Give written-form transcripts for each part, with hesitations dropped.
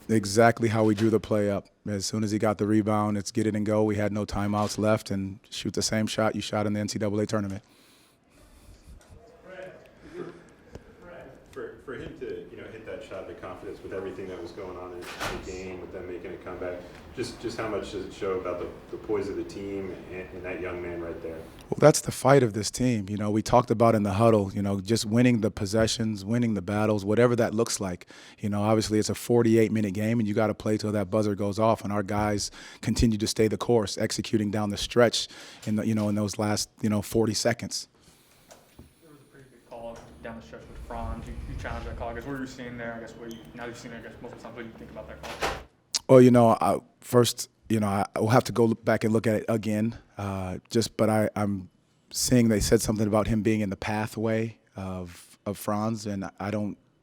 Exactly how we drew the play up. As soon as he got the rebound, it's get it and go. We had no timeouts left, and shoot the same shot you shot in the NCAA tournament. For him to hit that shot, the confidence with everything that was going on in the game, with them making a comeback, just how much does it show about the poise of the team and that young man right there? Well, that's the fight of this team. We talked about in the huddle, just winning the possessions, winning the battles, whatever that looks like. Obviously it's a 48-minute game, and you got to play till that buzzer goes off. And our guys continue to stay the course, executing down the stretch in those last 40 seconds. There was a pretty big call down the stretch with Franz. You challenged that call. I guess what you're seeing there. I guess now you've seen it. I guess multiple times. What do you think about that call? Well, first, I will have to go back and look at it again. But I'm seeing they said something about him being in the pathway of Franz, and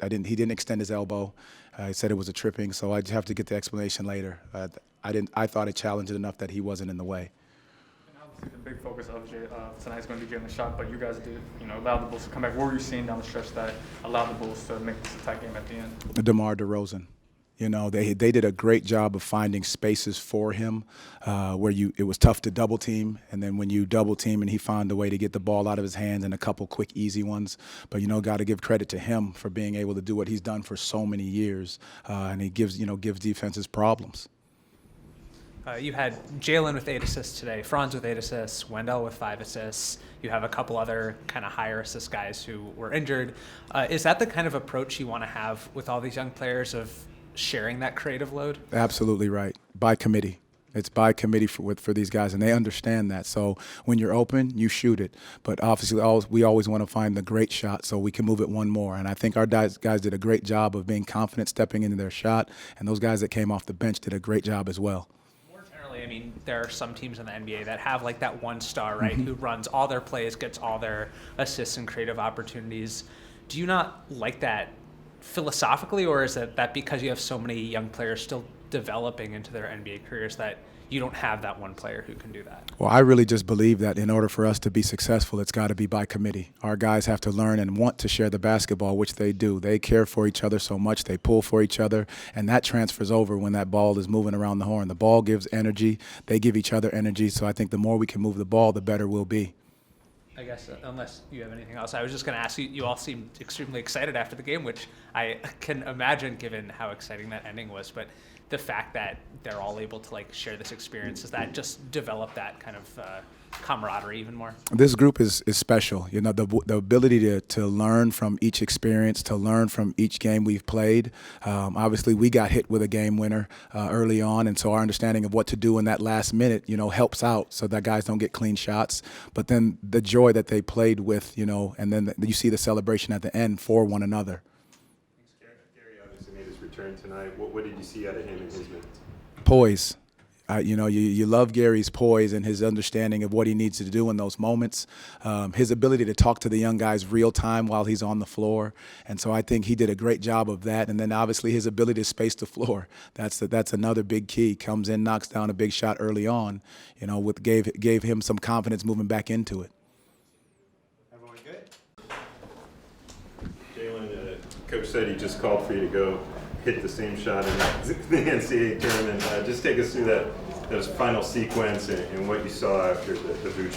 he didn't extend his elbow. He said it was a tripping, so I just have to get the explanation later. I thought it challenged it enough that he wasn't in the way. And obviously the big focus of tonight is going to be Jalen shot, but you guys did, allow the Bulls to come back. What were you seeing down the stretch that allowed the Bulls to make this a tight game at the end? DeMar DeRozan. They did a great job of finding spaces for him where it was tough to double team, and then when you double team and he found a way to get the ball out of his hands and a couple quick easy ones. But got to give credit to him for being able to do what he's done for so many years, and he gives defenses problems. You had Jalen with 8 assists today, Franz with 8 assists, Wendell with 5 assists. You have a couple other kind of higher assist guys who were injured. Is that the kind of approach you want to have with all these young players of sharing that creative load? Absolutely right. By committee. It's by committee for these guys, and they understand that. So when you're open, you shoot it. But obviously, we always want to find the great shot so we can move it one more. And I think our guys did a great job of being confident, stepping into their shot, and those guys that came off the bench did a great job as well. More generally, I mean, there are some teams in the NBA that have like that one star, right, who runs all their plays, gets all their assists and creative opportunities. Do you not like that philosophically, or is it that because you have so many young players still developing into their NBA careers that you don't have that one player who can do that? Well, I really just believe that in order for us to be successful, it's got to be by committee. Our guys have to learn and want to share the basketball, which they do. They care for each other so much. They pull for each other, and that transfers over when that ball is moving around the horn. The ball gives energy. They give each other energy. So I think the more we can move the ball, the better we'll be. I guess unless you have anything else, I was just going to ask you, you all seemed extremely excited after the game, which I can imagine given how exciting that ending was. But the fact that they're all able to like share this experience, does that just develop that kind of camaraderie even more? This group is special. The ability to learn from each experience, to learn from each game we've played. Obviously, we got hit with a game winner early on, and so our understanding of what to do in that last minute, helps out so that guys don't get clean shots. But then the joy that they played with, and then you see the celebration at the end for one another. Gary obviously made his return tonight. What did you see out of him in his minutes? Poise. You love Gary's poise and his understanding of what he needs to do in those moments, his ability to talk to the young guys real time while he's on the floor. And so I think he did a great job of that. And then obviously his ability to space the floor. That's another big key. Comes in, knocks down a big shot early on, gave him some confidence moving back into it. Everyone good? Jalen, Coach said he just called for you to go hit the same shot in the NCAA tournament. Just take us through those final sequence and what you saw after the boot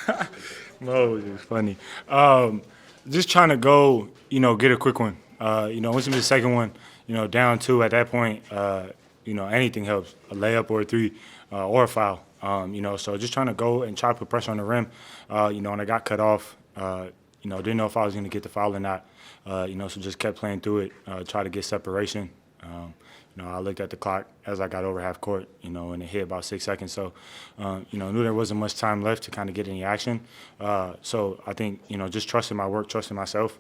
miss. Mose is funny. Just trying to go, get a quick one. Once you miss the second one, down 2 at that point, anything helps. A layup or a 3 or a foul. So just trying to go and try to put pressure on the rim. And I got cut off. Didn't know if I was going to get the foul or not. So just kept playing through it, try to get separation. I looked at the clock as I got over half court, and it hit about 6 seconds. So, knew there wasn't much time left to kind of get any action. So I think, just trusting my work, trusting myself,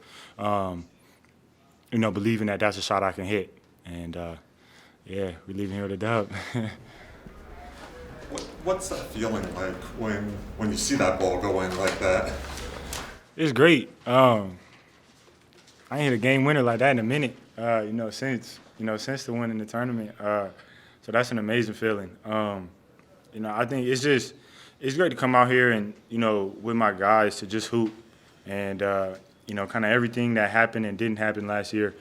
believing that that's a shot I can hit. And, we're leaving here with a dub. What's that feeling like when you see that ball go in like that? It's great. I ain't hit a game winner like that in a minute, since the win in the tournament. So that's an amazing feeling. I think it's great to come out here and, with my guys to just hoop and, kind of everything that happened and didn't happen last year,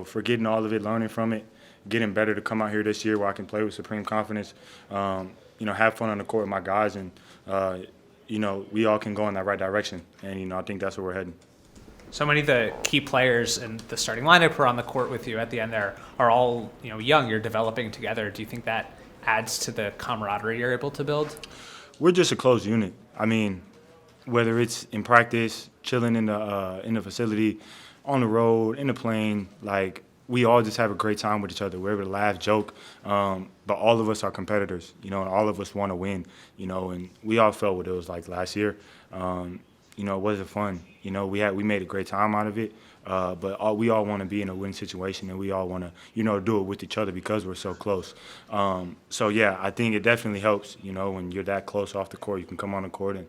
forgetting all of it, learning from it, getting better to come out here this year where I can play with supreme confidence, have fun on the court with my guys, and, we all can go in that right direction. And, I think that's where we're heading. So many of the key players in the starting lineup who are on the court with you at the end there are all, young. You're developing together. Do you think that adds to the camaraderie you're able to build? We're just a close unit. I mean, whether it's in practice, chilling in the facility, on the road, in the plane, like, we all just have a great time with each other. We're able to laugh, joke, but all of us are competitors, and all of us want to win, and we all felt what it was like last year. It wasn't fun. We made a great time out of it, but we all want to be in a win situation, and we all want to, do it with each other because we're so close. I think it definitely helps, when you're that close off the court. You can come on the court and,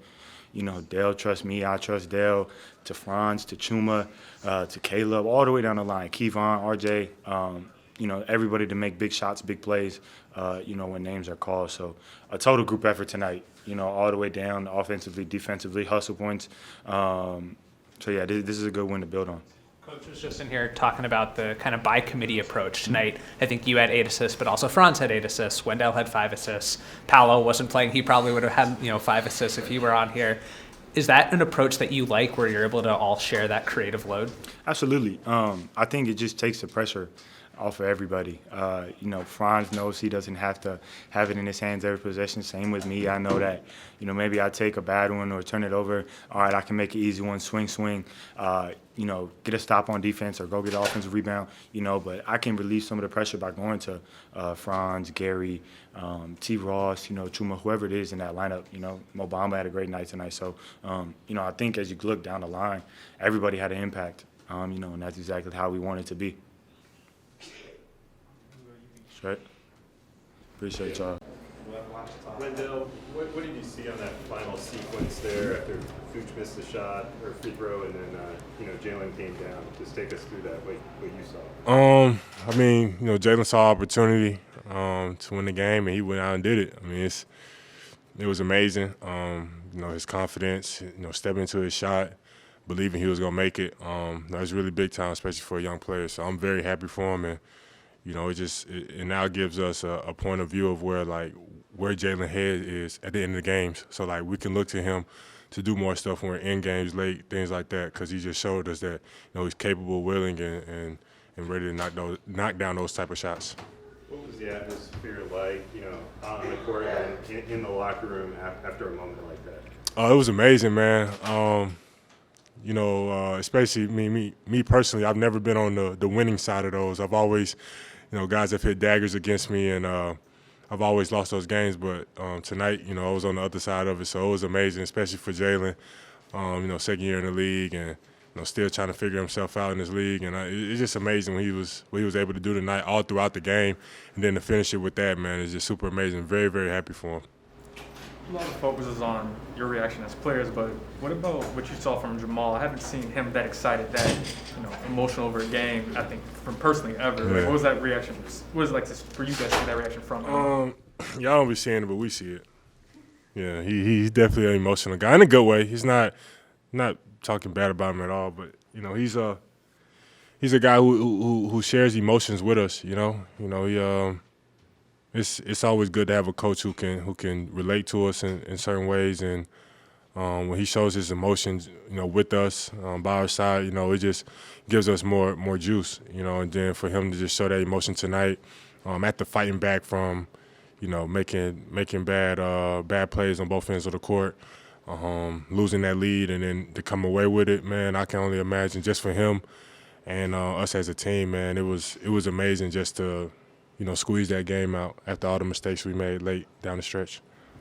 Dale trusts me, I trust Dale, to Franz, to Chuma, to Caleb, all the way down the line, Kevon, RJ, everybody to make big shots, big plays, when names are called. So a total group effort tonight, all the way down, offensively, defensively, hustle points. This is a good win to build on. Coach was just in here talking about the kind of by committee approach tonight. I think you had 8 assists, but also Franz had 8 assists. Wendell had 5 assists. Paolo wasn't playing. He probably would have had 5 assists if he were on here. Is that an approach that you like, where you're able to all share that creative load? Absolutely. I think it just takes the pressure off of everybody. Franz knows he doesn't have to have it in his hands every possession. Same with me. I know that, maybe I take a bad one or turn it over. All right, I can make an easy one, swing, get a stop on defense or go get an offensive rebound, but I can relieve some of the pressure by going to Franz, Gary, T. Ross, Chuma, whoever it is in that lineup. Mo Bamba had a great night tonight. So, I think as you look down the line, everybody had an impact, and that's exactly how we want it to be. Right. Appreciate y'all. Wendell, what did you see on that final sequence there after Fuchs missed the shot or free throw, and then Jalen came down? Just take us through that, what you saw. Jalen saw opportunity to win the game, and he went out and did it. It was amazing. His confidence, stepping into his shot, believing he was gonna make it. That was really big time, especially for a young player. So I'm very happy for him, and it now gives us a point of view of where Jalen head is at the end of the games. So we can look to him to do more stuff when we're in games late, things like that, because he just showed us that he's capable, willing, and ready to knock down those type of shots. What was the atmosphere like, on the court and in the locker room after a moment like that? It was amazing, man. Especially me personally, I've never been on the winning side of those. I've always, guys have hit daggers against me, and I've always lost those games. But tonight, I was on the other side of it, so it was amazing, especially for Jalen. Second year in the league, and still trying to figure himself out in this league, and it's just amazing what he was able to do tonight, all throughout the game, and then to finish it with that, man, is just super amazing. Very, very happy for him. A lot of focus is on your reaction as players, but what about what you saw from Jamahl? I haven't seen him that excited, that emotional over a game, I think, from personally ever. Yeah. What was that reaction? What was it like for you guys to see that reaction from him? Y'all don't be seeing it, but we see it. Yeah, he's definitely an emotional guy in a good way. He's not talking bad about him at all, but he's a guy who shares emotions with us. It's always good to have a coach who can relate to us in certain ways, and when he shows his emotions, with us by our side, it just gives us more juice, and then for him to just show that emotion tonight, after fighting back from, making bad plays on both ends of the court, losing that lead, and then to come away with it, man, I can only imagine just for him and us as a team, man, it was amazing just to squeeze that game out after all the mistakes we made late down the stretch.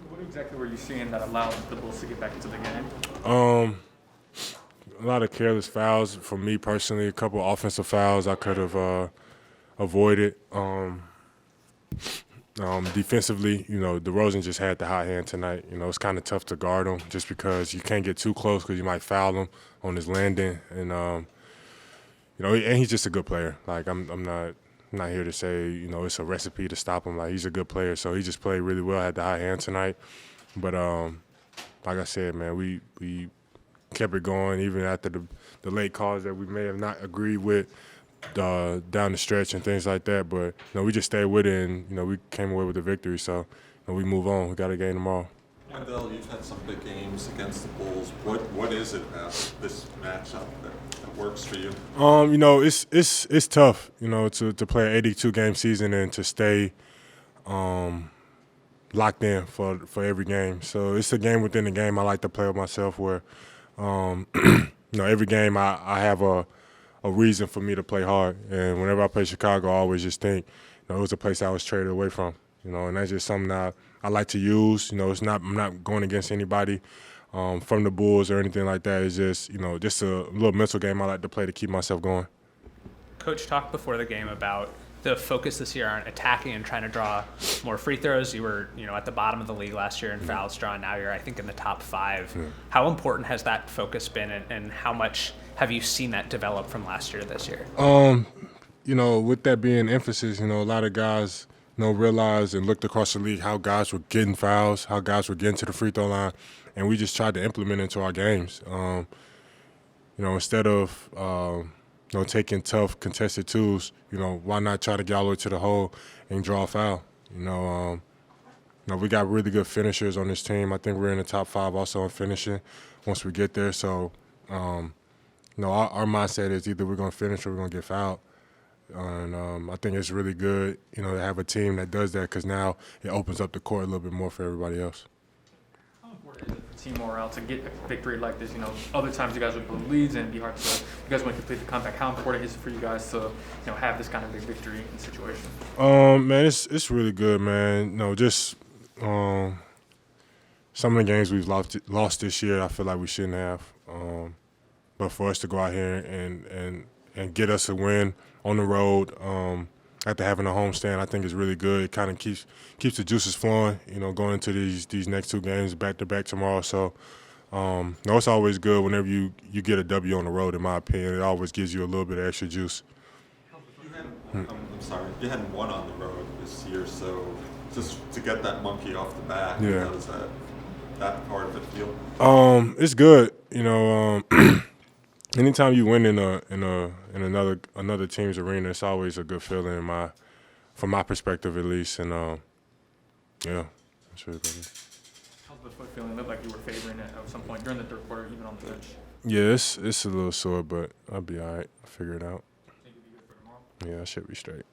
What exactly were you seeing that allowed the Bulls to get back into the game? A lot of careless fouls from me personally. A couple of offensive fouls I could have avoided. Defensively, DeRozan just had the hot hand tonight. It's kind of tough to guard him just because you can't get too close because you might foul him on his landing. And and he's just a good player. I'm not here to say, it's a recipe to stop him. He's a good player, so he just played really well, had the high hand tonight. But like I said, man, we kept it going even after the late calls that we may have not agreed with. down the stretch and things like that. But we just stayed with it, and we came away with the victory. So we move on. We got a game tomorrow. Wendell, you've had some big games against the Bulls. What is it about this matchup that works for you? It's tough, to play an 82-game season and to stay locked in for every game. So it's a game within the game I like to play with myself where, every game I have a reason for me to play hard. And whenever I play Chicago, I always just think, it was a place I was traded away from. And that's just something that I like to use. I'm not going against anybody from the Bulls or anything like that. It's just, just a little mental game I like to play to keep myself going. Coach talked before the game about the focus this year on attacking and trying to draw more free throws. You were, at the bottom of the league last year in fouls drawn. Now you're, I think, in the top 5. How important has that focus been, and how much have you seen that develop from last year to this year? With that being emphasis, a lot of guys, realized and looked across the league how guys were getting fouls, how guys were getting to the free throw line, and we just tried to implement it into our games. Instead of taking tough contested twos, why not try to get all the way to the hole and draw a foul? We got really good finishers on this team. I think we're in the top 5 also in finishing once we get there. So, our mindset is either we're going to finish or we're going to get fouled. And I think it's really good, to have a team that does that because now it opens up the court a little bit more for everybody else. How important is it for team morale to get a victory like this? Other times you guys would blow leads and it'd be hard to. You guys want to complete the comeback. How important is it for you guys to, have this kind of big victory in situation? Man, it's really good, man. Just some of the games we've lost this year, I feel like we shouldn't have. But for us to go out here and get us a win on the road after having a homestand, I think is really good. It kind of keeps the juices flowing, going into these next 2 games back-to-back tomorrow. So, it's always good whenever you get a W on the road, in my opinion. It always gives you a little bit of extra juice. I'm sorry, you hadn't won on the road this year, so just to get that monkey off the back, how does that part of it feel? It's good, Anytime you win in another team's arena, it's always a good feeling from my perspective at least. And that's really good. How's the foot feeling? It looked like you were favoring it at some point during the third quarter, even on the bench. Yeah, it's a little sore, but I'll be all right. I'll figure it out. Think you'll be good for tomorrow? Yeah, I should be straight.